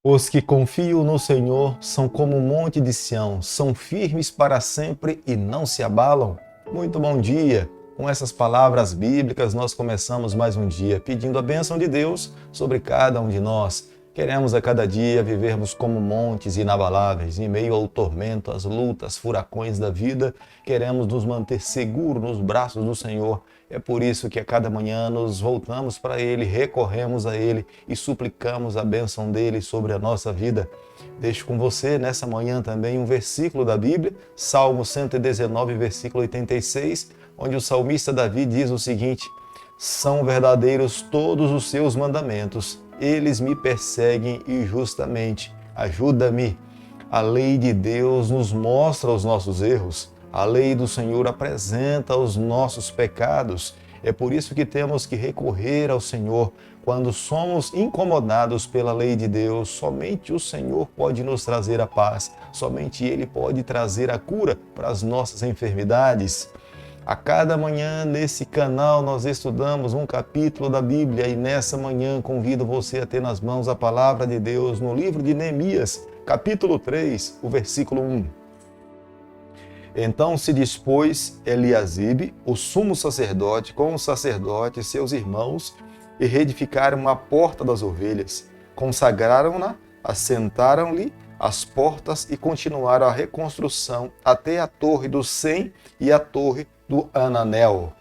Os que confiam no Senhor são como um monte de Sião, são firmes para sempre e não se abalam. Muito bom dia! Com essas palavras bíblicas, nós começamos mais um dia pedindo a bênção de Deus sobre cada um de nós. Queremos a cada dia vivermos como montes inabaláveis, em meio ao tormento, às lutas, furacões da vida. Queremos nos manter seguros nos braços do Senhor. É por isso que a cada manhã nos voltamos para Ele, recorremos a Ele e suplicamos a bênção dEle sobre a nossa vida. Deixo com você nessa manhã também um versículo da Bíblia, Salmo 119, versículo 86, onde o salmista Davi diz o seguinte: são verdadeiros todos os seus mandamentos, eles me perseguem injustamente. Ajuda-me. A lei de Deus nos mostra os nossos erros. A lei do Senhor apresenta os nossos pecados. É por isso que temos que recorrer ao Senhor. Quando somos incomodados pela lei de Deus, somente o Senhor pode nos trazer a paz. Somente Ele pode trazer a cura para as nossas enfermidades. A cada manhã, nesse canal, nós estudamos um capítulo da Bíblia e nessa manhã convido você a ter nas mãos a palavra de Deus no livro de Neemias, capítulo 3, o versículo 1. Então se dispôs Eliasibe, o sumo sacerdote, com os sacerdotes, seus irmãos, e reedificaram a porta das ovelhas. Consagraram-na, assentaram-lhe as portas e continuaram a reconstrução até a torre do Sem e a torre do Ananel.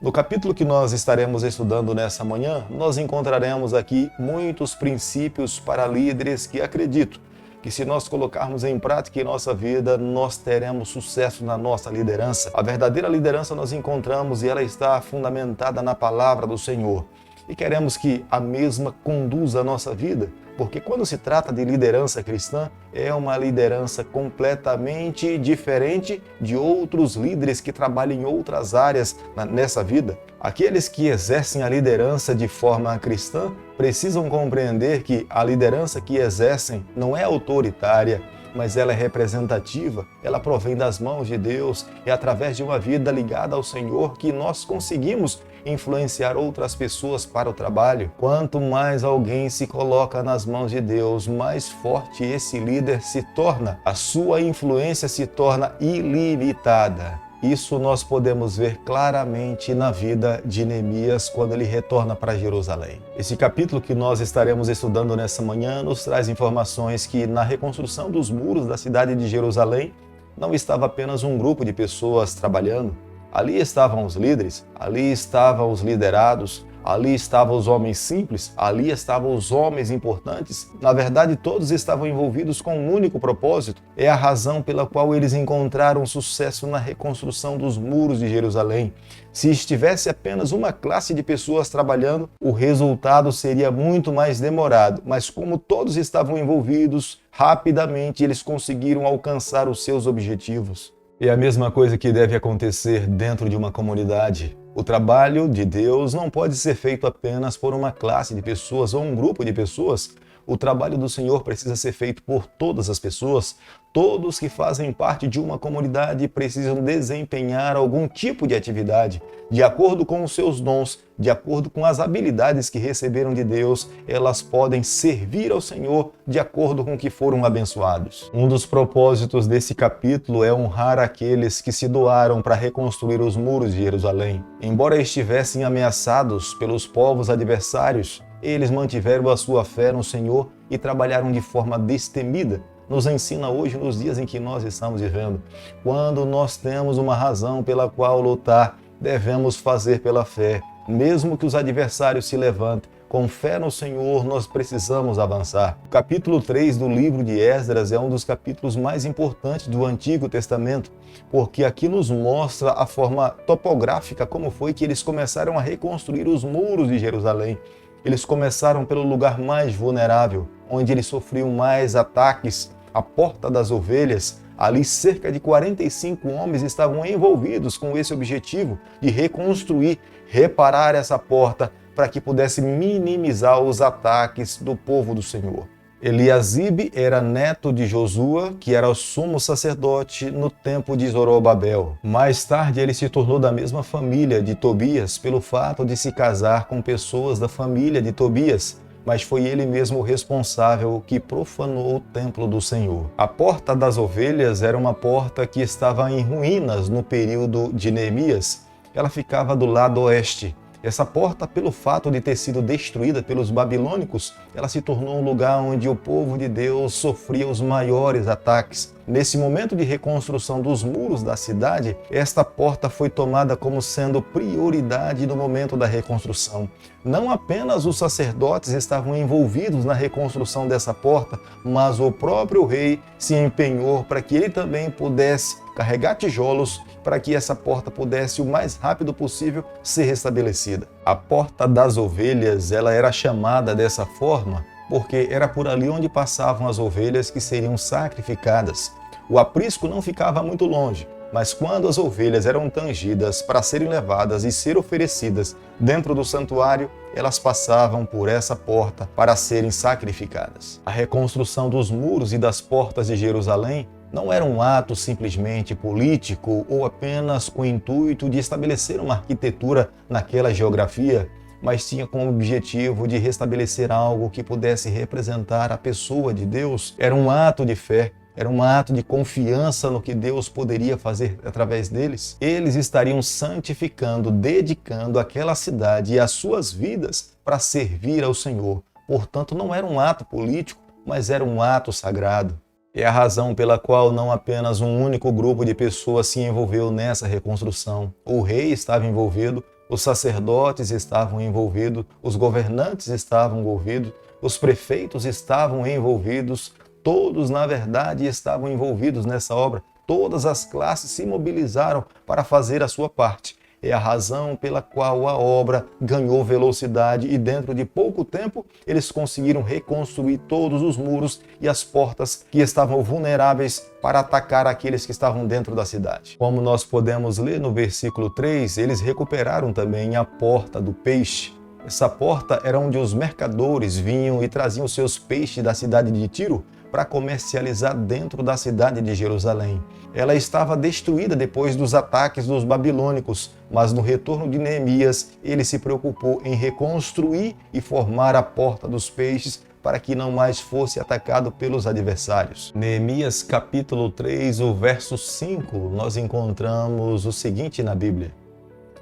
No capítulo que nós estaremos estudando nessa manhã, nós encontraremos aqui muitos princípios para líderes que acredito que se nós colocarmos em prática em nossa vida, nós teremos sucesso na nossa liderança. A verdadeira liderança nós encontramos e ela está fundamentada na palavra do Senhor. E queremos que a mesma conduza a nossa vida, porque quando se trata de liderança cristã, é uma liderança completamente diferente de outros líderes que trabalham em outras áreas nessa vida. Aqueles que exercem a liderança de forma cristã precisam compreender que a liderança que exercem não é autoritária, mas ela é representativa, ela provém das mãos de Deus, é através de uma vida ligada ao Senhor que nós conseguimos influenciar outras pessoas para o trabalho. Quanto mais alguém se coloca nas mãos de Deus, mais forte esse líder se torna, a sua influência se torna ilimitada. Isso nós podemos ver claramente na vida de Neemias quando ele retorna para Jerusalém. Esse capítulo que nós estaremos estudando nessa manhã nos traz informações que na reconstrução dos muros da cidade de Jerusalém não estava apenas um grupo de pessoas trabalhando. Ali estavam os líderes, ali estavam os liderados, ali estavam os homens simples, ali estavam os homens importantes. Na verdade, todos estavam envolvidos com um único propósito. É a razão pela qual eles encontraram sucesso na reconstrução dos muros de Jerusalém. Se estivesse apenas uma classe de pessoas trabalhando, o resultado seria muito mais demorado. Mas como todos estavam envolvidos, rapidamente eles conseguiram alcançar os seus objetivos. É a mesma coisa que deve acontecer dentro de uma comunidade. O trabalho de Deus não pode ser feito apenas por uma classe de pessoas ou um grupo de pessoas. O trabalho do Senhor precisa ser feito por todas as pessoas. Todos que fazem parte de uma comunidade precisam desempenhar algum tipo de atividade. De acordo com os seus dons, de acordo com as habilidades que receberam de Deus, elas podem servir ao Senhor de acordo com que foram abençoados. Um dos propósitos desse capítulo é honrar aqueles que se doaram para reconstruir os muros de Jerusalém. Embora estivessem ameaçados pelos povos adversários, eles mantiveram a sua fé no Senhor e trabalharam de forma destemida. Nos ensina hoje nos dias em que nós estamos vivendo. Quando nós temos uma razão pela qual lutar, devemos fazer pela fé. Mesmo que os adversários se levantem, com fé no Senhor, nós precisamos avançar. O capítulo 3 do livro de Esdras é um dos capítulos mais importantes do Antigo Testamento, porque aqui nos mostra a forma topográfica, como foi que eles começaram a reconstruir os muros de Jerusalém. Eles começaram pelo lugar mais vulnerável, onde eles sofriam mais ataques, a Porta das Ovelhas. Ali cerca de 45 homens estavam envolvidos com esse objetivo de reconstruir, reparar essa porta para que pudesse minimizar os ataques do povo do Senhor. Eliasibe era neto de Josua, que era o sumo sacerdote no tempo de Zorobabel. Mais tarde ele se tornou da mesma família de Tobias pelo fato de se casar com pessoas da família de Tobias. mas foi ele mesmo o responsável que profanou o templo do Senhor. A porta das ovelhas era uma porta que estava em ruínas no período de Neemias. Ela ficava do lado oeste. Essa porta, pelo fato de ter sido destruída pelos babilônicos, ela se tornou um lugar onde o povo de Deus sofria os maiores ataques. Nesse momento de reconstrução dos muros da cidade, esta porta foi tomada como sendo prioridade no momento da reconstrução. Não apenas os sacerdotes estavam envolvidos na reconstrução dessa porta, mas o próprio rei se empenhou para que ele também pudesse carregar tijolos para que essa porta pudesse o mais rápido possível ser restabelecida. A porta das ovelhas, ela era chamada dessa forma porque era por ali onde passavam as ovelhas que seriam sacrificadas. O aprisco não ficava muito longe, mas quando as ovelhas eram tangidas para serem levadas e ser oferecidas dentro do santuário, elas passavam por essa porta para serem sacrificadas. A reconstrução dos muros e das portas de Jerusalém não era um ato simplesmente político ou apenas com o intuito de estabelecer uma arquitetura naquela geografia, mas tinha como objetivo de restabelecer algo que pudesse representar a pessoa de Deus. Era um ato de fé, era um ato de confiança no que Deus poderia fazer através deles. Eles estariam santificando, dedicando aquela cidade e as suas vidas para servir ao Senhor. Portanto, não era um ato político, mas era um ato sagrado. É a razão pela qual não apenas um único grupo de pessoas se envolveu nessa reconstrução. O rei estava envolvido, os sacerdotes estavam envolvidos, os governantes estavam envolvidos, os prefeitos estavam envolvidos, todos, na verdade, estavam envolvidos nessa obra. Todas as classes se mobilizaram para fazer a sua parte. É a razão pela qual a obra ganhou velocidade e dentro de pouco tempo eles conseguiram reconstruir todos os muros e as portas que estavam vulneráveis para atacar aqueles que estavam dentro da cidade. Como nós podemos ler no versículo 3, eles recuperaram também a porta do peixe. Essa porta era onde os mercadores vinham e traziam seus peixes da cidade de Tiro para comercializar dentro da cidade de Jerusalém. Ela estava destruída depois dos ataques dos babilônicos, mas no retorno de Neemias, ele se preocupou em reconstruir e formar a porta dos peixes para que não mais fosse atacado pelos adversários. Neemias capítulo 3, o verso 5, nós encontramos o seguinte na Bíblia: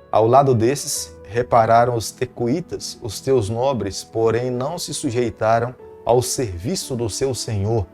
ao lado desses, repararam os tecoitas, os teus nobres, porém não se sujeitaram ao serviço do seu senhor.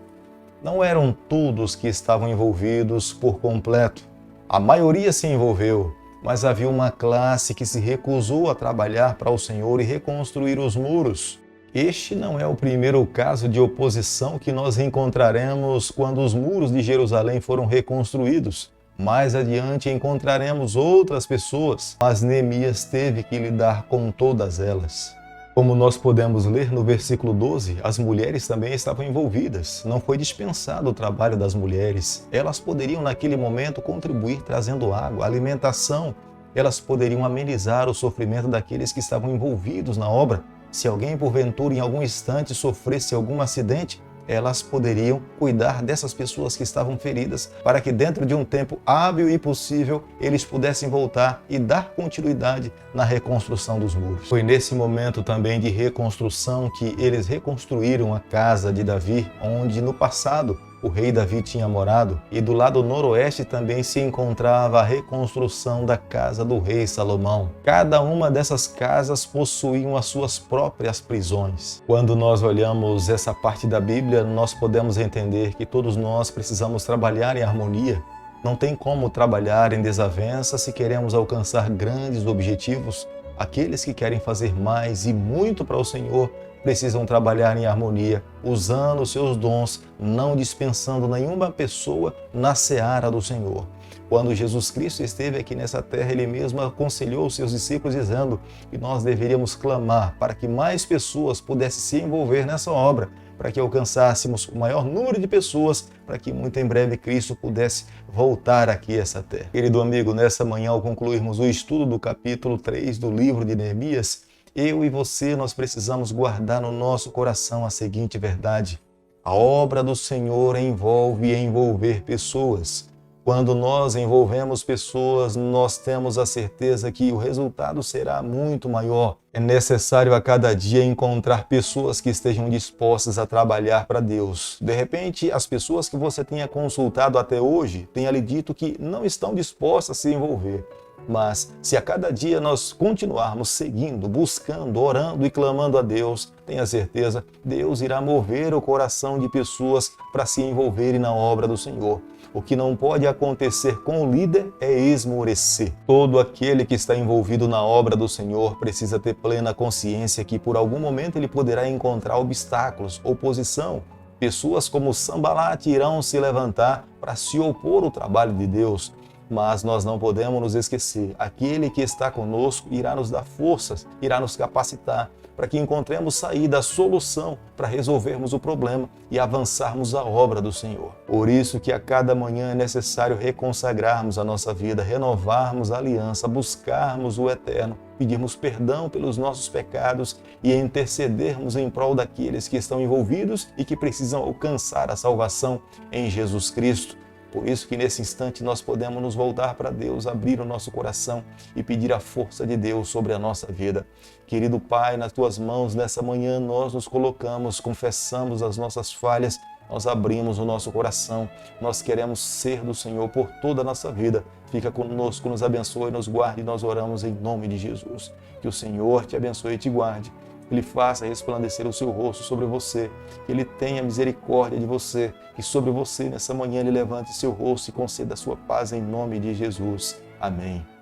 Não eram todos que estavam envolvidos por completo. A maioria se envolveu, mas havia uma classe que se recusou a trabalhar para o Senhor e reconstruir os muros. Este não é o primeiro caso de oposição que nós encontraremos quando os muros de Jerusalém foram reconstruídos. Mais adiante encontraremos outras pessoas, mas Neemias teve que lidar com todas elas. Como nós podemos ler no versículo 12, as mulheres também estavam envolvidas. Não foi dispensado o trabalho das mulheres. Elas poderiam naquele momento contribuir trazendo água, alimentação. Elas poderiam amenizar o sofrimento daqueles que estavam envolvidos na obra. Se alguém porventura em algum instante sofresse algum acidente, elas poderiam cuidar dessas pessoas que estavam feridas para que dentro de um tempo hábil e possível eles pudessem voltar e dar continuidade na reconstrução dos muros. Foi nesse momento também de reconstrução que eles reconstruíram a casa de Davi, onde no passado o rei Davi tinha morado, e do lado noroeste também se encontrava a reconstrução da casa do rei Salomão. Cada uma dessas casas possuíam as suas próprias prisões. Quando nós olhamos essa parte da Bíblia, nós podemos entender que todos nós precisamos trabalhar em harmonia. Não tem como trabalhar em desavença se queremos alcançar grandes objetivos. Aqueles que querem fazer mais e muito para o Senhor precisam trabalhar em harmonia, usando os seus dons, não dispensando nenhuma pessoa na seara do Senhor. Quando Jesus Cristo esteve aqui nessa terra, Ele mesmo aconselhou os seus discípulos dizendo que nós deveríamos clamar para que mais pessoas pudessem se envolver nessa obra, para que alcançássemos o maior número de pessoas, para que muito em breve Cristo pudesse voltar aqui a essa terra. Querido amigo, nessa manhã, ao concluirmos o estudo do capítulo 3 do livro de Neemias, eu e você, nós precisamos guardar no nosso coração a seguinte verdade: a obra do Senhor envolve e envolver pessoas. Quando nós envolvemos pessoas, nós temos a certeza que o resultado será muito maior. É necessário a cada dia encontrar pessoas que estejam dispostas a trabalhar para Deus. De repente, as pessoas que você tenha consultado até hoje tenham lhe dito que não estão dispostas a se envolver. Mas se a cada dia nós continuarmos seguindo, buscando, orando e clamando a Deus, tenha certeza, Deus irá mover o coração de pessoas para se envolverem na obra do Senhor. O que não pode acontecer com o líder é esmorecer. Todo aquele que está envolvido na obra do Senhor precisa ter plena consciência que por algum momento ele poderá encontrar obstáculos, oposição. Pessoas como Sambalate irão se levantar para se opor ao trabalho de Deus. Mas nós não podemos nos esquecer, aquele que está conosco irá nos dar forças, irá nos capacitar para que encontremos saída, solução para resolvermos o problema e avançarmos a obra do Senhor. Por isso que a cada manhã é necessário reconsagrarmos a nossa vida, renovarmos a aliança, buscarmos o eterno, pedirmos perdão pelos nossos pecados e intercedermos em prol daqueles que estão envolvidos e que precisam alcançar a salvação em Jesus Cristo. Por isso que nesse instante nós podemos nos voltar para Deus, abrir o nosso coração e pedir a força de Deus sobre a nossa vida. Querido Pai, nas Tuas mãos, nessa manhã nós nos colocamos, confessamos as nossas falhas, nós abrimos o nosso coração, nós queremos ser do Senhor por toda a nossa vida. Fica conosco, nos abençoe, nos guarde e nós oramos em nome de Jesus. Que o Senhor te abençoe e te guarde. Ele faça resplandecer o seu rosto sobre você, que Ele tenha misericórdia de você, que sobre você nessa manhã Ele levante seu rosto e conceda a sua paz em nome de Jesus. Amém.